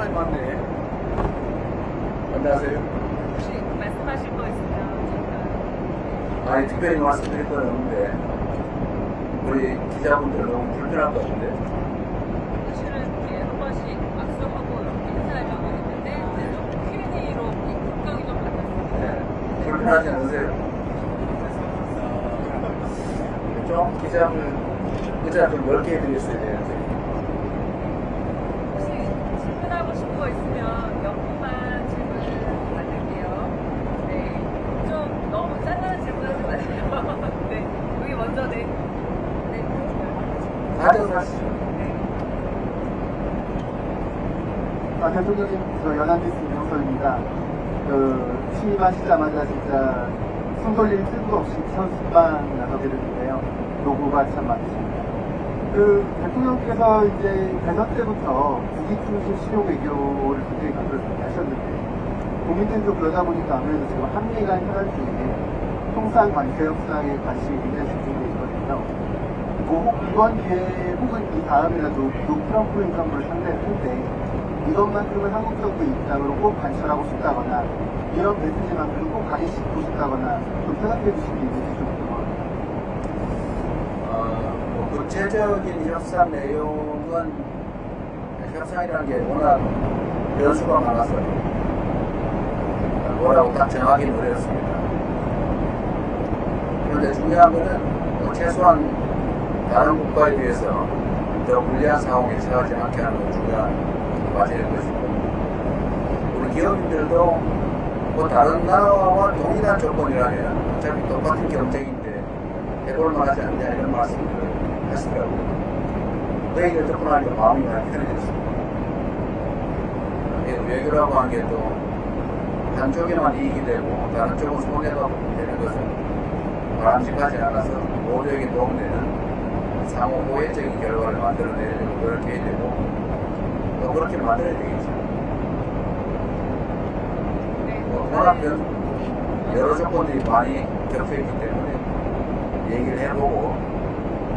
사람이 많네. 안녕하세요. 혹시 말씀하실 거 있으면 잠깐. 아니, 특별히 말씀드릴 건 없는데, 우리 기자분들 너무 불편할 것 같은데. 사실은 이렇게 한 번씩 악수하고 이렇게 인사하려고 했는데 좀 Q&A로 국경이 좀 바뀌었어요. 네. 불편하지 않으세요? 좀 기자분 의자 좀 넓게 해드렸어야 되는데. 혹시 질문하고 싶은 거 있으면 몇 분만 질문 받을게요. 네. 좀 너무 짠한 질문하지 마세요. 네. 여기 먼저 네. 네. 다들 하시죠. 네. 대표님, 저 연합뉴스 이명석입니다. 취임하시자마자 진짜 숨 돌릴 틈도 없이 선수만 나서게 됐는데요. 노고가 참 많으십니다. 대통령께서 이제 대선 때부터 국익중심 실용 외교를 굉장히 강조하셨는데, 국민들도 그러다 보니까 아무래도 지금 한미 간 혈안 중에 통상 관세 협상에 관심이 굉장히 집중되어 있거든요. 이번 기회에 혹은 이 다음이라도 트럼프 행정부를 상대할 때 이것만큼은 한국 정부 입장으로 꼭 관철하고 싶다거나 이런 메시지만큼 꼭 가리키고 싶다거나 좀 생각해 주실 게 있는지 좀 궁금합니다. 구체적인 협상 내용은 협상이라는 게 워낙 변수가 많아서 뭐라고 딱 정하기는 어렵습니다. 그런데 중요한 거는 최소한 다른 국가에 비해서 더 불리한 상황에 처하지 않게 하는 건 중요한 과제일 것이고, 우리 기업인들도 뭐 다른 나라와 동일한 조건이라면 어차피 똑같은 경쟁인데 해볼만 하지 않냐 이런 말씀을 하시더라고요. 그 얘기를 듣고 나니까 마음이 많이 편해졌습니다. 외교라고 하는 게 또 한쪽에만 이익이 되고 다른 쪽은 손해가 되는 것은 바람직하지 않아서 모두에게 도움되는 상호 호혜적인 결과를 만들어내려고 그렇게 해야 되고 또 그렇게 만들어야 되겠죠. 워낙 여러 조건들이 많이 겹쳐있기 때문에 얘기를 해보고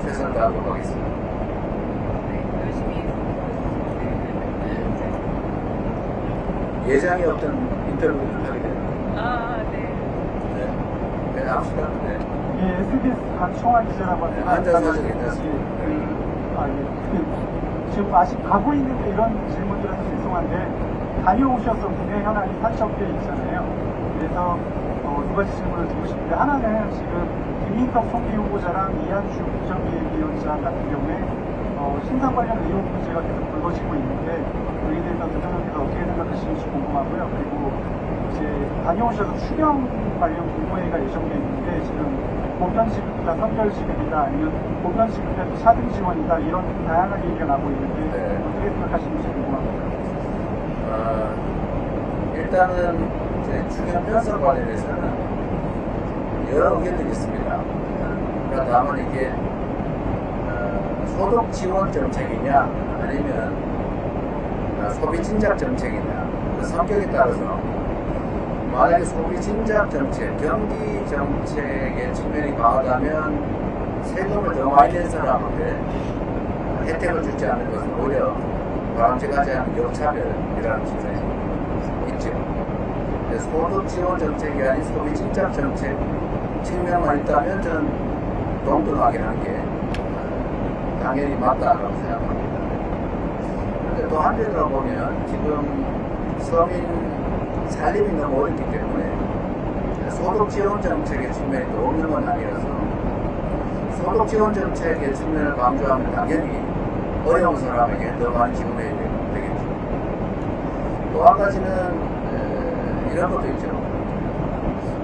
최선을 다하도록 하겠습니다. 네. 열심히 예정이 없던 인터뷰를 하게 되는 아, 네. 네. 네, 합시다. 네. 예, SBS 박청환 기자라고 합니다. 앉아서 하셔도 괜찮습니다. 지금 아직 가고 있는데 이런 질문들은 죄송한데 다녀오셔서 국내 현안이 40개 있잖아요. 그래서 두 가지 질문을 드리고 싶은데, 하나는 지금 김민석 총리 후보자랑 이한주 국정기획위원장 같은 경우에 신상 관련 의혹 문제가 계속 불거지고 있는데 여기에 대해서 대통령께서 어떻게 생각하시는지 궁금하고요. 그리고 이제 다녀오셔서 추경 관련 공모회가 예정돼 있는데 지금 보편 지급이다, 선별 지급이다, 아니면 보편 지급이다, 차등 지원이다, 이런 다양하게 얘기가 나오고 있는데 네. 어떻게 생각하시는지 궁금합니다. 일단은 이제 추경 편성 관련해서는 여러 의견들이 있습니다. 그러니까 다만 이게 소득 지원 정책이냐 아니면 소비 진작 정책이냐 그 성격에 따라서 만약에 소비 진작 정책, 경기 정책의 측면이 강하다면 세금을 더 많이 낸 사람한테 혜택을 주지 않는 것은 오히려 바람직하지 않은 역차별이라는 측면이 있죠. 소득 지원 정책이 아닌 소비 진작 정책 측면만 있다면 저는 동등하게 하는 게 당연히 맞다라고 생각합니다. 그런데 또 한편으로 보면 지금 서민 살림이 너무 어렵기 때문에 소득 지원 정책의 측면이 또 없는 건 아니라서 소득 지원 정책의 측면을 강조하면 당연히 어려운 사람에게 더 많이 지원해야 되겠죠. 또 한 가지는 이런 것도 있죠.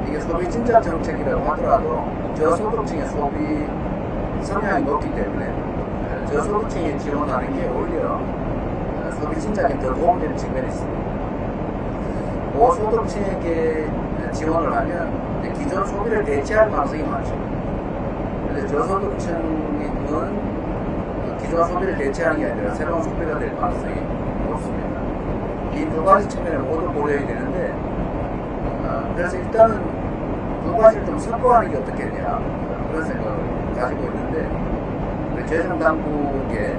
이게 소비 진작 정책이라고 하더라도 저소득층의 소비 성향이 높기 때문에 저소득층에 지원하는 게 오히려 소비 진작에 더 도움되는 측면이 있습니다. 고소득층에게 지원을 하면 기존 소비를 대체할 가능성이 많죠. 그런데 저소득층은 기존 소비를 대체하는 게 아니라 새로운 소비가 될 가능성이 높습니다. 이 두 가지 측면을 모두 고려해야 되는데, 그래서 일단은 두 가지를 좀 섞어가는 게 어떻겠냐 그런 생각을 가지고 있는데, 재정당국의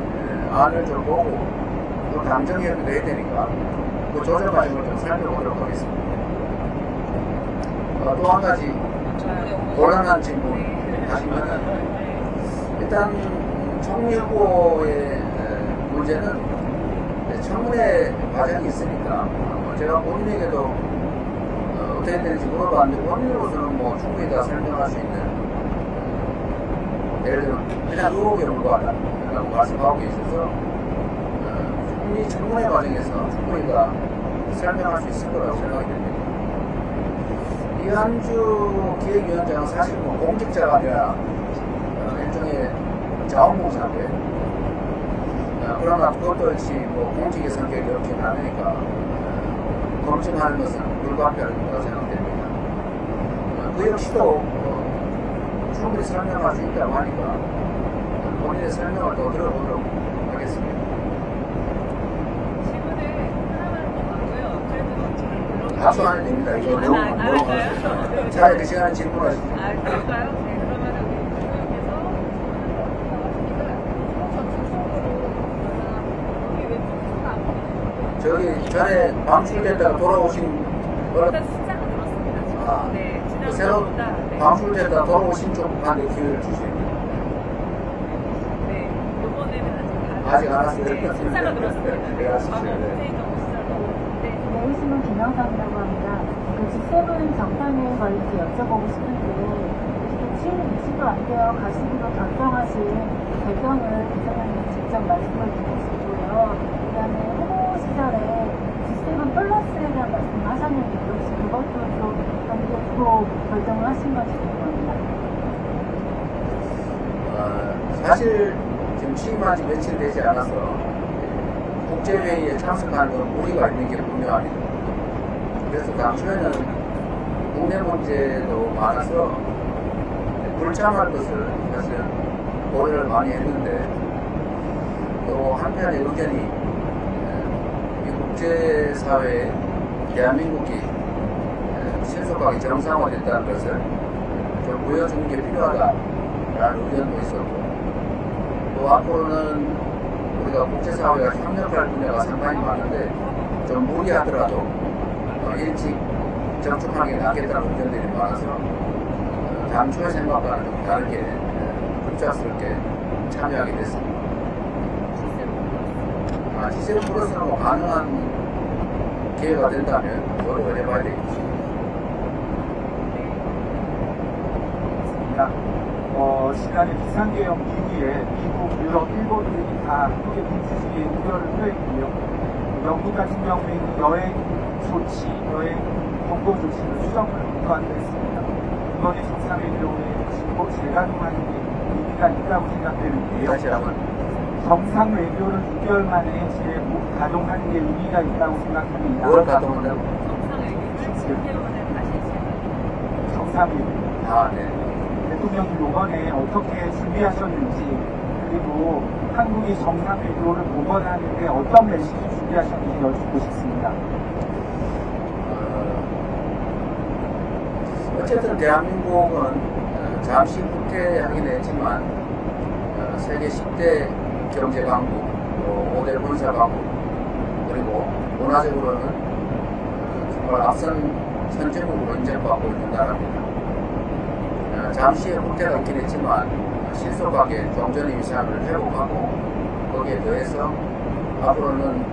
안을 좀 보고 또 당정협의도 해야 되니까 그 조정 과정을 좀 살펴보도록 하겠습니다. 또 한 가지 곤란한 질문 하시면은 일단 총리 후보의 문제는 청문회 과정이 있으니까 제가 본인에게도 어떻게 되는지 물어봤는데 본인으로서는 뭐 충분히 다 설명할 수 있는 예를 들면 그냥 의혹에 불과하다라고 말씀하고 계셔서 충분히 청문회 과정에서 충분히 다 설명할 수 있을 거라고 생각이 됩니다. 이한주 기획위원장은 사실 뭐 공직자가 아니라 일종의 자원봉사인데 그러나 그것도 역시 뭐 공직의 성격이 없진 않으니까 검증하는 것은 불가피하다고 생각됩니다. 그 역시도 충분히 설명할 수 있다고 하니까 본인의 설명을 또 들어보도록 하겠습니다. 질문을 하나만 더 하고요. 그래도 답수 안 해도 됩니다. 이거 너무 물어보세요. 차라리 그 시간에 질문하시죠. 그럴까요? 네, 그러면 우리 대표님께서 여기 왜 쭉 나오고 저기 전에 방출됐다가 돌아오신 일단 숫자가 늘었습니다. 아, 네, 그 새로 지난번보다 네. 방출됐다가 돌아오신 쪽한테 기회를 주시면 네, 요번에는 아직 안 왔어요. 네, 숫자가 늘었습니다. 네, 알았어요. 과거 네. 문재인 정부 시절로 네. 내리시는 김영상이라고 합니다. 그 G7 정상회의 관련해서 여쭤보고 싶은데 이렇게 취임 20도 안 되어 가시기로 결정하신 배경을 기자님께 직접 말씀을 드리고 싶고요. 그 다음에 후보 시절에 G7 플러스에 대한 말씀을 하셨는데 혹시 그것도 좀 염두에 두고 결정을 하신 건지 궁금합니다. 사실 지금 취임한 지 며칠 되지 않아서 국제회의에 참석하는 건 무리가 있는 게 분명합니다. 그래서 당초에는 국내 문제도 많아서 불참할 것을 사실 고려를 많이 했는데 또 한편의 의견이 이 국제사회에 대한민국이 신속하게 정상화됐다는 것을 좀 보여주는 게 필요하다라는 의견도 있었고 또 앞으로는 우리가 국제사회가 협력할 분야가 상당히 많은데 좀 무리하더라도 일찍 정축하는 게 낫겠다는 의견들이 많아서 당초의 생각과는 좀 다르게 급작스럽게 참여하게 됐습니다. G7 플러스는 뭐 가능한 기회가 된다면 노력을 해봐야 되겠죠. 지난해 비상계엄 이후에 미국, 유럽, 일본이 다 한국의 민주주의에 우려를 표했고요. 영국 같은 경우에는 여행 조치, 여행 경고 조치를 수정을 권고했습니다. 이번에 정상회의에 진보 재가동하는 게 의미가 있다고 생각되는데요. 다시 한번. 정상 외교를 6개월 만에 재가동하는 게 의미가 있다고 생각합니다. 뭘 가동한다고? 정상회의를 10개월 만에 다시 진행. 정상회의. 아, 네. 대통령이 이번에 어떻게 준비하셨는지 그리고 한국이 정상외교를 복원하는데 어떤 메시지 준비하셨는지 여쭙고 싶습니다. 어쨌든 대한민국은 잠시 후퇴하긴 했지만 세계 10대 경제 강국, 5대 군사 강국, 그리고 문화적으로는 정말 앞선 선진국으로 인정받고 있는 나라입니다. 잠시의 후퇴가 있긴 했지만 신속하게 종전의 위상을 회복하고 거기에 더해서 앞으로는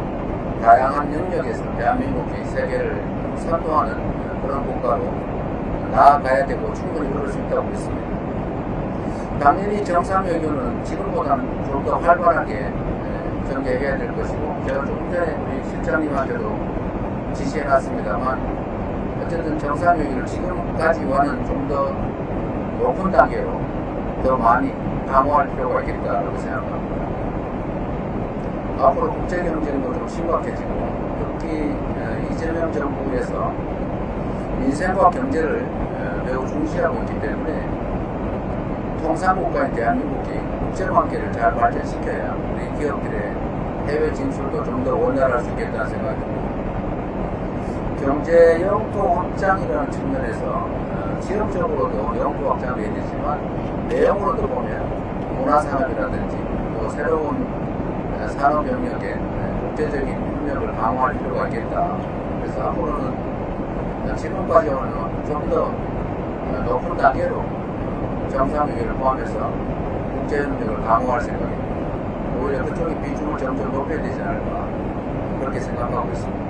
다양한 영역에서 대한민국이 세계를 선도하는 그런 국가로 나아가야 되고 충분히 그럴 수 있다고 믿습니다. 당연히 정상외교는 지금보다는 좀 더 활발하게 전개해야 될 것이고 제가 조금 전에 우리 실장님한테도 지시해놨습니다만 어쨌든 정상외교를 지금까지와는 좀 더 높은 단계로 더 많이 강화할 필요가 있겠다고 생각합니다. 앞으로 국제 경쟁도 좀 심각해지고 특히 이재명 정부에서 민생과 경제를 매우 중시하고 있기 때문에 통상국가인 대한민국이 국제관계를 잘 발전시켜야 우리 기업들의 해외 진출도 좀 더 원활할 수 있겠다는 생각이 듭니다. 경제 영토 확장이라는 측면에서 지역적으로도 영토 확장이 되지만 내용으로도 보면 문화산업이라든지 또 새로운 산업 영역의 국제적인 협력을 강화할 필요가 있겠다. 그래서 앞으로는 지금까지는 좀 더 높은 단계로 정상회의를 포함해서 국제협력을 강화할 생각입니다. 오히려 그쪽의 비중을 점점 높여야 되지 않을까 그렇게 생각하고 있습니다.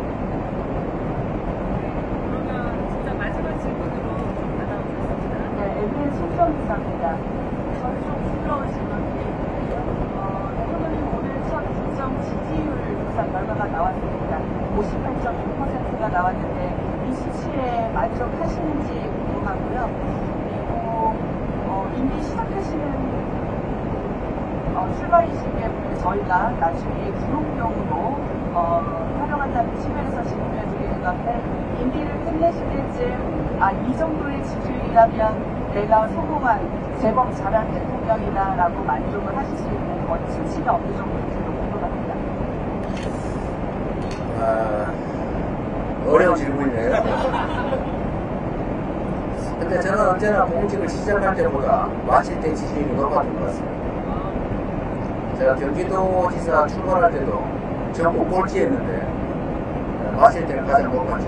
그러면 진짜 마지막 질문으로 나눠보겠습니다. 네, MBN 송정기자입니다. 저는 좀 부끄러운 질문이 대통령님 오늘 첫 국정 지지율 조사 결과가 나왔습니다. 58.6%가 나왔는데 이 수치에 만족하시는지 궁금하고요. 그리고 임기 시작하시는 출발이시기 때문에 저희가 나중에 구독용으로 활용한다는 측면에서 질문을 드리는 건데 임기를 끝내실 때쯤 이 정도의 지지율이라면 내가 성공한 제법 잘한 대통령이다라고 만족을 하실 수 있는 수치가 어느 정도인지도 궁금합니다. 어려운 질문이네요. 근데 저는 언제나 공직을 시작할 때보다 마칠 때 지지율이 높았던 것 같습니다. 제가 경기도지사 출발할 때도 전국 꼴찌였는데 마칠 때는 가장 높았죠.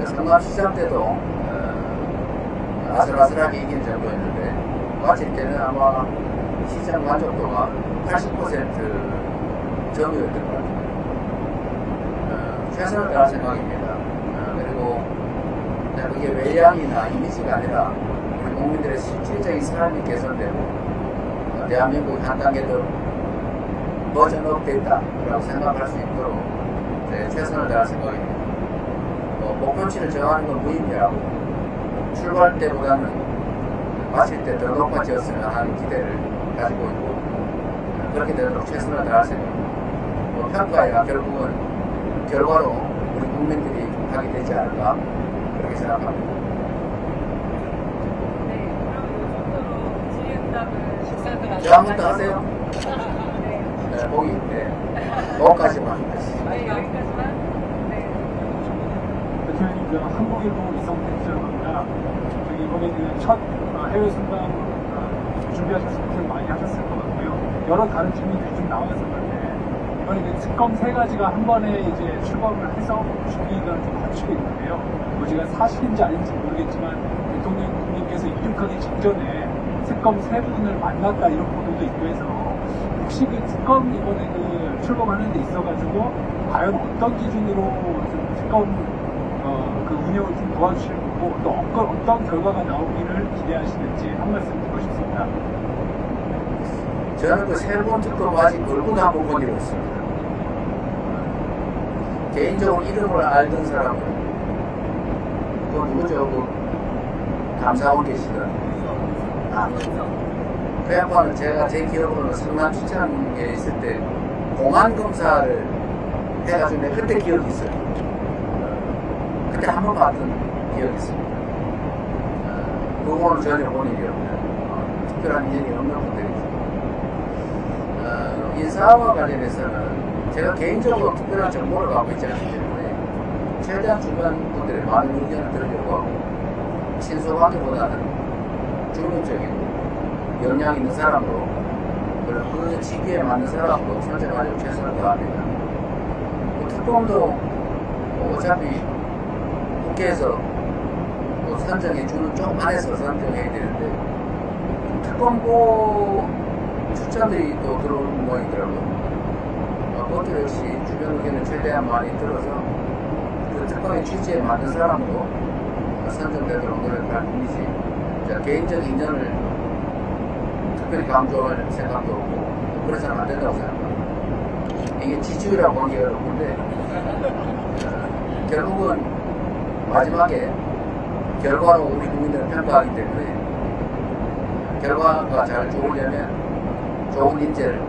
성남시장 때도 아슬아슬하게 이긴 정도였는데 마칠 때는 아마 시장 만족도가 80% 정도였던 것 같아요. 최선을 다할 생각입니다. 그리고 그게 외양이나 이미지가 아니라 우리 국민들의 실질적인 삶이 개선되고 대한민국이 한 단계 더 버전업 됐다라고 생각할 수 있도록 최선을 다할 생각입니다. 목표치를 정하는 건 무의미하고 출발 때보다는 마칠 때 더 높아졌으면 하는 기대를 가지고 있고 그렇게 되도록 최선을 다할 생각입니다. 평가야 결국은 결과로 우리 국민들이 하게 되지 않을까 그렇게 생각합니다. 네, 그럼 이 정도로 질의응답을 식사들 다음부터 하세요. 네. 네, 거기 있네. 거기까지만. 네, 여기까지만. 네. 대통령님, 한국일보 이성택 기자입니다. 이번에 첫 해외 순방 준비하셔서 고생 많이 하셨을 것 같고요. 여러 다른 질문들이 좀 나왔었는데 이번에 특검 3가지가 한 번에 이제 출범을 해서 준비가 좀 갖추고 있는데요. 제가 사실인지 아닌지 모르겠지만 대통령님께서 이륙하기 직전에 특검 3분을 만났다 이런 보도도 있고 해서 혹시 그 특검 이번에 출범하는 데 있어가지고 과연 어떤 기준으로 좀 특검 그 운영을 좀 도와주실 거고 또 어떤 결과가 나오기를 기대하시는지 한 말씀 듣고 싶습니다. 저는 그 3번 특검 아직 얼굴도 한 번 본 적이 없습니다. 개인적으로 이름을 알던 사람은 그 누구죠? 그 감사원 계시던 그 양반은 제가 제 기억으로는 성남시장에 있을 때 공안검사를 해가지고 내가 그때 기억이 있어요. 그때 한 번 봤던 기억이 있습니다. 그거는 전혀 본 일이 없는 특별한 인연이 없는 분들이죠. 인사와 관련해서는 제가 개인적으로 특별한 정보를 갖고 있지 않기 때문에 최대한 주변 분들의 많은 의견을 들으려고 하고 신속하기보다는 중립적인 역량 있는 사람으로 그리고 그 직위에 맞는 사람으로 선정하려고 최선을 다합니다. 특검도 어차피 국회에서 선정해주는 쪽 안에서 선정해야 되는데 특검보 추천들이 또 들어오는 모양이더라고요. 그것도 역시 주변 의견을 최대한 많이 들어서 그 특검의 취지에 맞는 사람으로 선정되도록 노력할 뿐이지 개인적 인연을 특별히 강조할 생각도 없고 그래서는 안 된다고 생각합니다. 이게 지지율하고 관계가 없는데 결국은 마지막에 결과로 우리 국민들을 평가하기 때문에 결과가 잘 좋으려면 좋은 인재를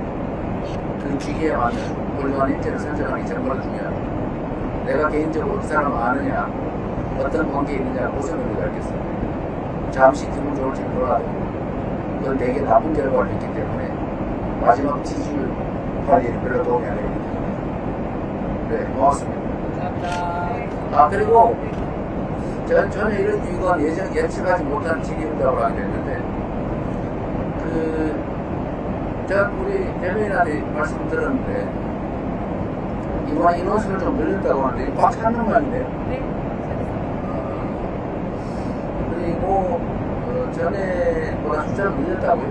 그 직위에 맞는 훌륭한 인재를 선정하기 정말 중요합니다. 내가 개인적으로 그 사람을 아느냐 어떤 관계에 있느냐 무슨 의미가 있겠습니까? 잠시 기분 좋을지 몰라도 그건 되게 나쁜 결과를 있기 때문에 마지막 지지율 관리에 별로 도움이 안 됩니다. 네, 고맙습니다. 감사합니다. 그리고 제가 전혀 이건 예측하지 못한 질의응답을 하게 됐는데 제가 우리 대변인한테 말씀 들었는데 이번 인원수를 좀 늘렸다고 하는데 꽉 찼는 거 아닌데요? 네. 그리고 전에보다 숫자를 늘렸다고요?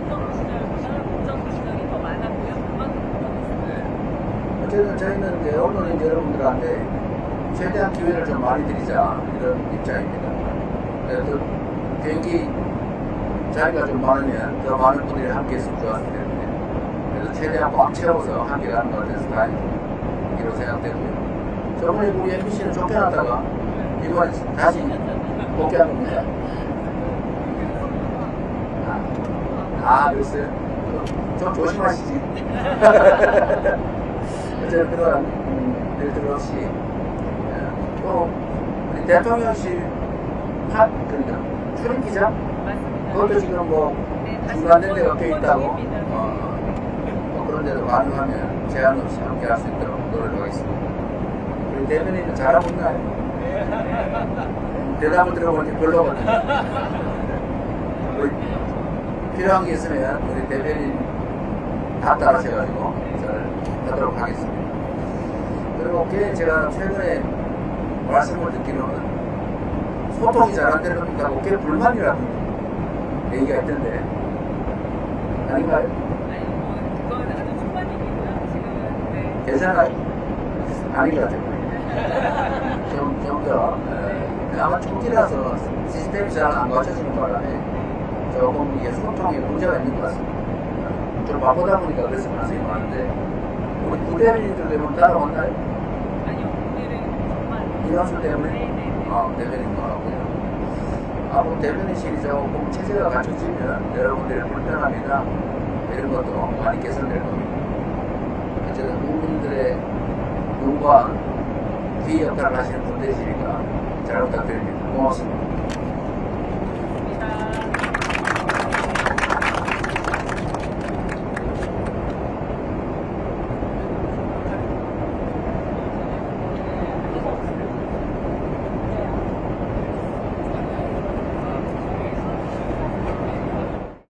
맞습니다. 국정 시절이 더 많았고요. 그만큼 더 네. 어쨌든 저희는 이제 언론인 여러분들한테 최대한 기회를 좀 많이 드리자 이런 입장입니다. 그래서 비행기 자리가 좀 많으면 더 많은 분들이 함께 했으면 좋았을 텐데 그래서 최대한 꽉 채워서 함께 가는 것 같아서 다행이라고 생각되고요. 저번에 우리 MBC는 쫓겨났다가 이번에 다시 복귀한 겁니다. 그랬어요? 좀 조심하시지. 어쨌든 그동안 일들 없이 또 우리 대통령실 그러니까 출입기자 맞습니다. 그것도 지금 뭐 네, 다시 중단된 데가 한번 꽤 있다고 중입니다. 뭐 그런 데도 가능하면 제한 없이 함께 할 수 있도록 노력하겠습니다. 우리 대변인은 잘하고 있나요? 대답을 들어보니 별로거든요. 필요한 게 있으면 우리 대변인 다 따라셔가지고 잘 하도록 하겠습니다. 그리고 제가 최근에 말씀을 듣기로는 소통이 잘 안 되는 분들하고 꽤 불만이라는 얘기가 있던데 아닌가요? 아니, 그건 아주 초반 얘기고요. 지금은, 네. 괜찮아요? 아닌 것 같아요. 좀 더 아마 초기라서 시스템이 잘 안 갖춰지는 바람에 조금 이게 소통에 문제가 있는 것 같습니다. 좀 바쁘다 보니까 그래서 가능성이 많은데 우리 부대변인들 때문에 따라왔나요? 아니요, 오늘은 정말. 인원수 때문에? 네네네. 대변인도 하고요. 앞으로 대변인실이 조금 체제가 갖춰지면 여러분들의 불편함이나 이런 것도 많이 개선될 겁니다. 어쨌든 국민들의 눈과 귀 역할을 하시는 분들이시니까 잘 부탁드립니다. 고맙습니다.